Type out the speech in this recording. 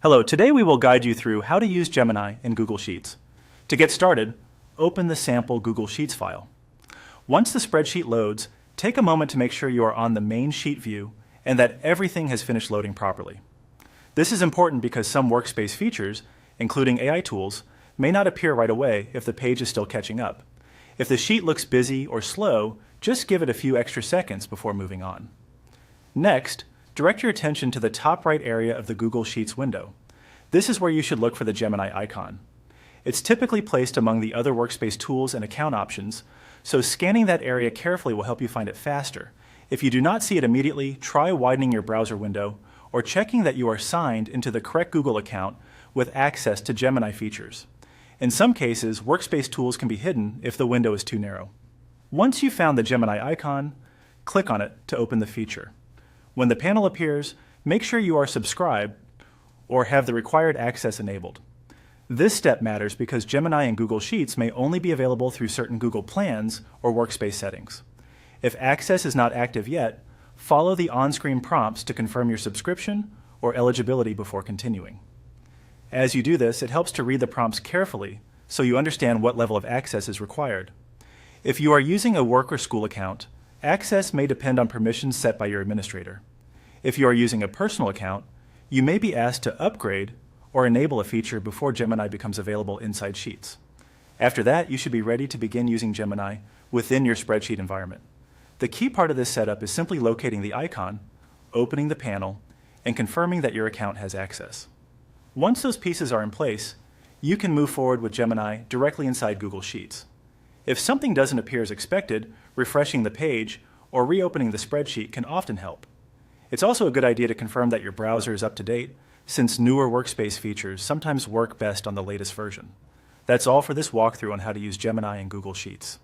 Hello, today we will guide you through how to use Gemini in Google Sheets. To get started, open the sample Google Sheets file. Once the spreadsheet loads, take a moment to make sure you are on the main sheet view and that everything has finished loading properly. This is important because some workspace features, including AI tools, may not appear right away if the page is still catching up. If the sheet looks busy or slow, just give it a few extra seconds before moving on. Next, direct your attention to the top right area of the Google Sheets window. This is where you should look for the Gemini icon. It's typically placed among the other workspace tools and account options, so scanning that area carefully will help you find it faster. If you do not see it immediately, try widening your browser window or checking that you are signed into the correct Google account with access to Gemini features. In some cases, workspace tools can be hidden if the window is too narrow. Once you've found the Gemini icon, click on it to open the feature. When the panel appears, make sure you are subscribed or have the required access enabled. This step matters because Gemini and Google Sheets may only be available through certain Google plans or workspace settings. If access is not active yet, follow the on-screen prompts to confirm your subscription or eligibility before continuing. As you do this, it helps to read the prompts carefully so you understand what level of access is required. If you are using a work or school account, access may depend on permissions set by your administrator. If you are using a personal account, you may be asked to upgrade or enable a feature before Gemini becomes available inside Sheets. After that, you should be ready to begin using Gemini within your spreadsheet environment. The key part of this setup is simply locating the icon, opening the panel, and confirming that your account has access. Once those pieces are in place, you can move forward with Gemini directly inside Google Sheets. If something doesn't appear as expected, refreshing the page or reopening the spreadsheet can often help. It's also a good idea to confirm that your browser is up to date, since newer workspace features sometimes work best on the latest version. That's all for this walkthrough on how to use Gemini in Google Sheets.